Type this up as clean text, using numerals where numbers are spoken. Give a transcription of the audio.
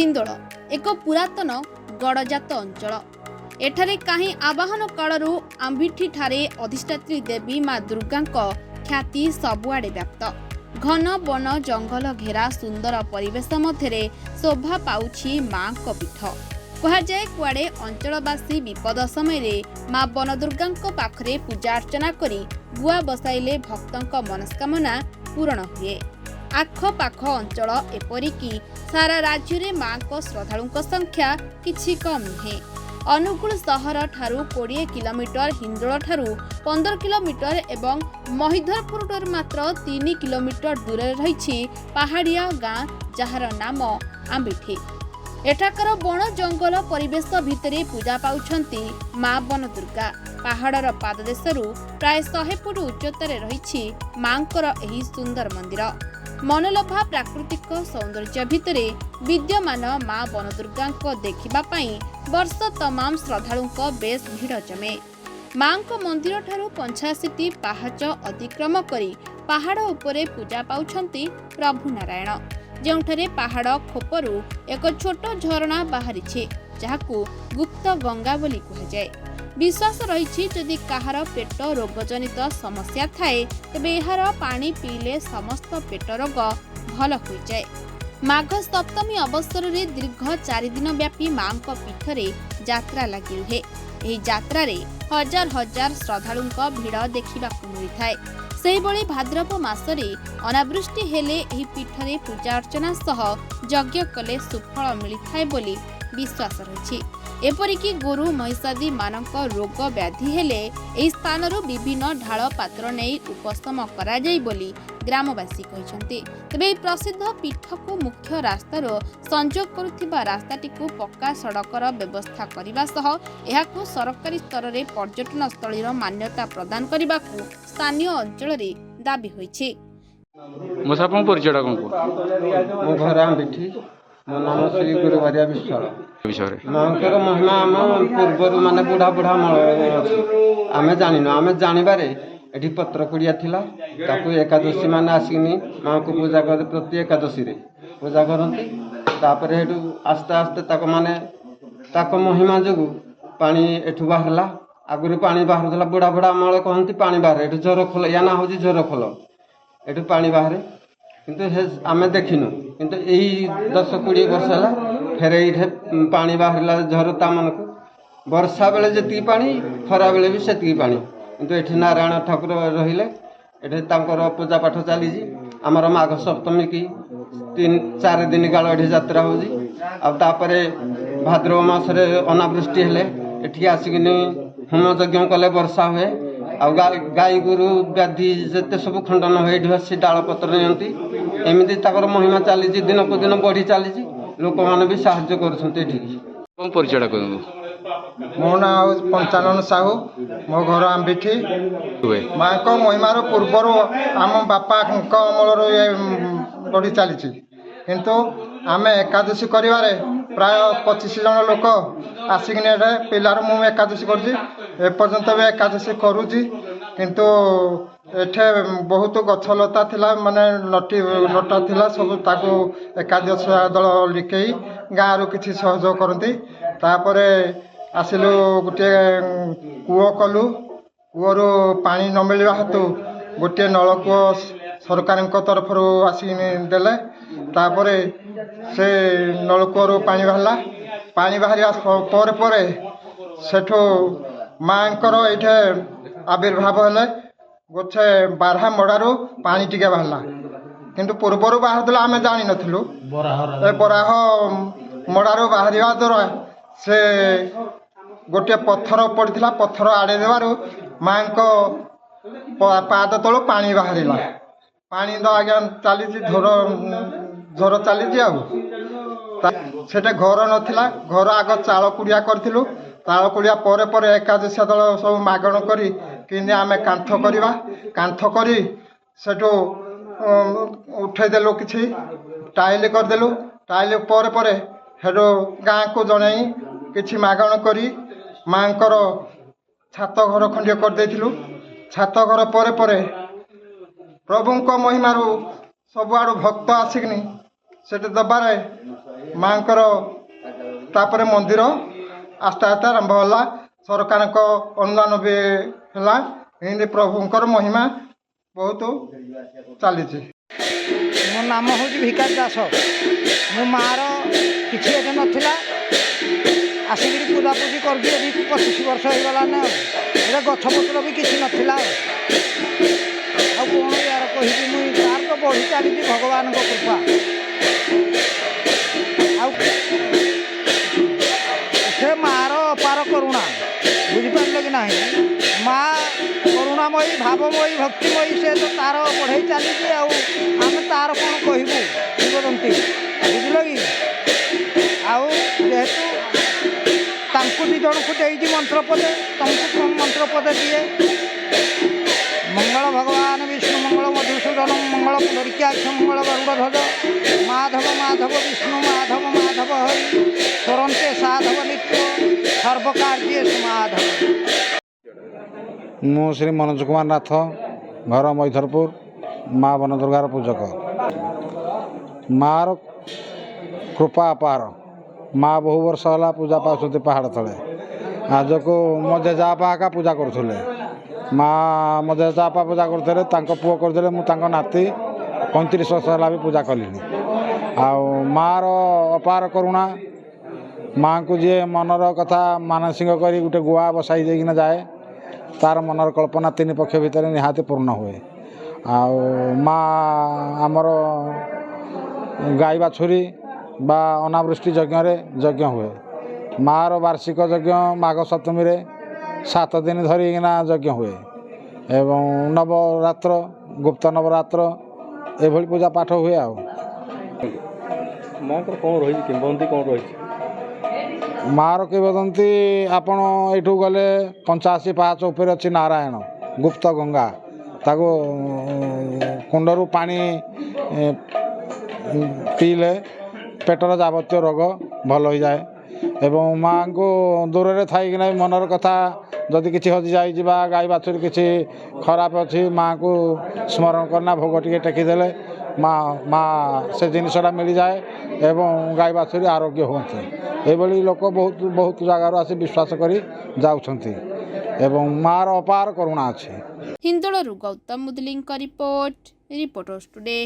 हिंदोल एक पुरातन गड़जात अंचल। एठारे काहीं आवाहन कालरू आंबिठी ठारे अधिष्ठात्री देवी माँ दुर्गा ख्याति सबुआड़े व्याप्त। घन वन जंगल घेरा सुंदर परिवेश मध्य शोभा पाउछि माँ पीठ। कहुए कुआड़े अंचलवासी विपद समय माँ बनदुर्गा पाखरे पूजा अर्चना करी गुआ बसाइले भक्तों मनस्कामना पूरण हुए। आखपाख अंचल एपरिकी सारा राज्य में माँ को श्रद्धालुओं संख्या किछि कम नुहे। अनुगुल सहर ठारू 20 किलोमीटर, हिंदोल ठारू 15 किलोमीटर एवं महिधरपुर मात्र 3 किलोमीटर दूर रही पहाड़िया गाँ जार नाम आंबिठी। एठाकर बण जंगल परिवेश भितरे पूजा पाउछंती माँ बनदुर्गा। पहाड़र पाददेशरू प्राय 100 फुट उच्चतार रही मांकर एही सुंदर मंदिर। मनलोभा प्राकृतिक सौंदर्य भितरे विद्यमान माँ बनदुर्गा को देखिबा पई वर्ष तमाम श्रद्धालुओं बेस भीड़ जमे। माँ मंदिर ठारू 85 पाहाच अतिक्रम करी पहाड़ उपरे पूजा पाउछंती प्रभु नारायण। जोंठरे पहाड़ खोपरू एक छोट झरणा बाहरी जहाकू गुप्त गंगा बोली कहुए। विश्वास रही जदि कहार पेट रोगजनित समस्या थाए तेबे एहार पानी पीले समस्त पेट रोग भल हो जाए। माघ सप्तमी अवसर में दीर्घ 4 दिन व्यापी माँ पीठरे यात्रा लगी रुहे। एही यात्रा रे हजार हजार श्रद्धालुओं भीड़ देखा मिलता है। सेहिभଳି भाद्रव मासरे अनावृष्टि हेले एही पीठरे पूजा अर्चना सह यज्ञ कले सुफल मिलिथाय बोली विश्वास रही। एपरिकी गुरु महिषादी मानक रोग व्याधि हेले एही स्थानरू विभिन्न ढाल पात्र नहीं उपशम करा जाय बोली ग्रामवासी कहते। तेबे एही प्रसिद्ध पीठ को मुख्य रास्तार संजोग करुथिबा रास्ताटी को पक्का सड़कर व्यवस्था करने सह एहाकू सरकारी स्तर में पर्यटन स्थलीर मान्यता प्रदान करने को स्थानीय अंचल दाबी होइछि। मो घर आंबिठी, मो नाम श्री गुरुवारिया विश्वाल। माँकर महिमा आम पूर्वर माने बुढ़ा बुढ़ा मल आमे जानिनु। आमे जानिबारे एठी पत्र कुड़िया थिला ताकू एकादशी माने आसिनी माँ को पूजा कर प्रति एकादशी रे पूजा करती। तापरे हेटू आस्ते आस्ते ताको माने ताको महिमा जोगु पानी एठू बाहरला। आगुरी पानी बाहरुला बुढ़ा बुढ़ा मल कहती पानी बाहरे एठू झर खोल या ना होची झर खोल एठू पानी बाहरे किंतु आमे देखिनु। किंतु यही 10-20 वर्ष है फेर ये पानी बाहरला झरता मन को वर्षा बेले जी पानी खरा बेले भी से पानी। किंतु ये नारायण ठाकुर रहिले ये पूजा पाठ चली आमर माघ सप्तमी की 3-4 दिन काल ये यात्रा होपर भाद्रव मसरे अनावृष्टि हेले ये आसिक होम यज्ञ कले वर्षा हुए। गाई गोरु व्याधि जिते सब खंडन हुए से डाल पत्र नियंती एमती महिमा चली दिन को दिन बढ़ी चली लोक मैंने भी साहाय्य कर। मो ना पंचानन साहू, मो घर आंबिठी। माँ को महिमार पूर्वर आम बापा अमल बढ़ी चली किंतु आम एकादशी कर प्राय 25 जन लोक आसिक पिलार मु एकादशी करपर्यंत भी एकादशी करुच्ची। किंतु एठे बहुत गछलता थिला माने लटा थिला सब ताको एकादशी दल लिखई गाँव रु किछि सहयोग करती। तापरे आसिलु गोटे कूओ कलु कूओ पानी न मिलवा हेतु गोटे नलकूओ सरकार तरफ आसिक देले। तापरे से नलकूओ पानी बाहरला। पानी बाहरिया पर सेठो माँकर ये आविर्भाव हेले गोटे बारहा मड़ारू पानी टिके बाहरला। किंतु पूर्वर बाहर आम जानी नथिलु। बराह मड़ारू बाहर द्वारा से गोटे पत्थर पड़ता पत्थर आड़े देवार माँ को पाद तलू पानी बाहरला। पानी तो आज्ञा चली झर चली आटे घर नाला घर आग चाल कुड़िया करूँ। चाल कुड़िया पर एकादशी दल सब मागण करी आम कांथ करवा कांथ करी सेठू उठेदेलु कि टाइल करदेलु। टाइल पर हेडू गाँ को जन कि मागण करी माँकर छात घर खंडे करदेलु। छात घर पर प्रभु महिमारू सबुआड़ भक्त आसिकनी से दबारे ମାଙ୍କର ତାପରେ ମନ୍ଦିର ଆସ୍ତେ ଆସ୍ତେ ଆରମ୍ଭ ହେଲା ସରକାରଙ୍କ ଅନୁଦାନ ବି ହେଲା ଏମିତି ପ୍ରଭୁଙ୍କର ମହିମା ବହୁତ ଚାଲିଛି। ମୋ ନାମ ହେଉଛି ଭିକାରୀ ଦାସ। ମୋ ମାଆର କିଛି ଏଠି ନଥିଲା, ଆସିକିରି ପୂଜାପୂଜି କରିକି ଏଠି 25 ବର୍ଷ ହେଇଗଲାଣି। ଆଉ ଏଇଟା ଗଛପତ୍ର ବି କିଛି ନଥିଲା। ଆଉ କ'ଣ ୟାର କହିବି, ମୁଁ ତାର ତ ବଢ଼ି ଚାଲିଛି ଭଗବାନଙ୍କ କୃପା। ଆଉ ସେ ମାଆର ଅପାର କରୁଣା, ବୁଝିପାରିଲ କି ନାହିଁ? ମା କରୁଣାମୟୀ, ଭାବମୟୀ, ଭକ୍ତିମୟୀ, ସେ ତ ତାର ବଢ଼େଇ ଚାଲିଛି। ଆଉ ଆମେ ତାର କ'ଣ କହିବୁ କିମ୍ବଦନ୍ତୀ, ବୁଝିଲ କି? ଆଉ ଯେହେତୁ ତାଙ୍କୁ ଦୁଇ ଜଣଙ୍କୁ ଦେଇଛି ମନ୍ତ୍ରପଦେ, ତମକୁ ମନ୍ତ୍ରପଦେ ଦିଏ। ମଙ୍ଗଳ ଭଗବାନ ବିଷ୍ଣୁ ମଙ୍ଗଳ ମଧୁସୂଦନ ମଙ୍ଗଳ ପୁଣ୍ଡରୀକାକ୍ଷ ମଙ୍ଗଳ ଗରୁଡ଼ଧ୍ୱଜ ମାଧବ ମାଧବ ବିଷ୍ଣୁ ମାଧବ ମାଧବ ହରି ସ୍ୱରନ୍ତେ ସାଧବ ନିତ୍ୟ ସର୍ବକାର୍ଯ୍ୟେ ସୁମାଧବ। ମୁଁ ଶ୍ରୀ ମନୋଜ କୁମାର ନାଥ, ଘର ମୈଥରପୁର, ମା ବନଦୁର୍ଗାର ପୂଜକ। ମାଆର କୃପା ଅପାର। ମା ବହୁ ବର୍ଷ ହେଲା ପୂଜା ପାଉଛନ୍ତି ପାହାଡ଼ ତଳେ। ଆଜକୁ ମୋ ଜେଜେବାପା ଏକା ପୂଜା କରୁଥିଲେ। ମା ମୋ ଜେଜେବାପା ପୂଜା କରୁଥିଲେ, ତାଙ୍କ ପୁଅ କରୁଥିଲେ, ମୁଁ ତାଙ୍କ ନାତି 35 ବର୍ଷ ହେଲା ବି ପୂଜା କଲିଣି। ଆଉ ମାଆର ଅପାର କରୁଣା। ମାଆଙ୍କୁ ଯିଏ ମନର କଥା ମାନସିକ କରି ଗୋଟେ ଗୁଆ ବସାଇ ଦେଇକିନା ଯାଏ, ତାର ମନର କଳ୍ପନା 3 ପକ୍ଷ ଭିତରେ ନିହାତି ପୂର୍ଣ୍ଣ ହୁଏ। ଆଉ ମା ଆମର ଗାଈ ବାଛୁରୀ ବା ଅନାବୃଷ୍ଟି ଯଜ୍ଞରେ ଯଜ୍ଞ ହୁଏ। ମାଆର ବାର୍ଷିକ ଯଜ୍ଞ ମାଘ ସପ୍ତମୀରେ 7 ଦିନ ଧରିକିନା ଯଜ୍ଞ ହୁଏ। ଏବଂ ନବରାତ୍ର, ଗୁପ୍ତ ନବରାତ୍ର ଏଭଳି ପୂଜା ପାଠ ହୁଏ। ଆଉ ମାଙ୍କର କ'ଣ ରହିଛି, କିମ୍ବଦନ୍ତୀ କ'ଣ ରହିଛି? ମାଆର କିମ୍ବଦନ୍ତୀ, ଆପଣ ଏଇଠୁ ଗଲେ 85 ପାହାଚ ଉପରେ ଅଛି ନାରାୟଣ ଗୁପ୍ତ ଗଙ୍ଗା। ତାକୁ କୁଣ୍ଡରୁ ପାଣି ପିଇଲେ ପେଟର ଯାବତୀୟ ରୋଗ ଭଲ ହୋଇଯାଏ। ଏବଂ ମାଆଙ୍କୁ ଦୂରରେ ଥାଇକିନା ମନର କଥା ଯଦି କିଛି ହଜିଯାଇଛି ବା ଗାଈ ବାଛୁରୀ କିଛି ଖରାପ ଅଛି, ମାଆଙ୍କୁ ସ୍ମରଣ କରିନା ଭୋଗ ଟିକେ ଟେକିଦେଲେ ମା ସେ ଜିନିଷଟା ମିଳିଯାଏ ଏବଂ ଗାଈ ବାଛୁରୀ ଆରୋଗ୍ୟ ହୁଅନ୍ତି। ଏଭଳି ଲୋକ ବହୁତ ଜାଗାରୁ ଆସି ବିଶ୍ୱାସ କରି ଯାଉଛନ୍ତି ଏବଂ ମାଆର ଅପାର କରୁଣା ଅଛି। ହିନ୍ଦୋଳରୁ ଗୌତମ ମୁଦଲିଙ୍କ ରିପୋର୍ଟ, ରିପୋର୍ଟର୍ସ ଟୁଡେ।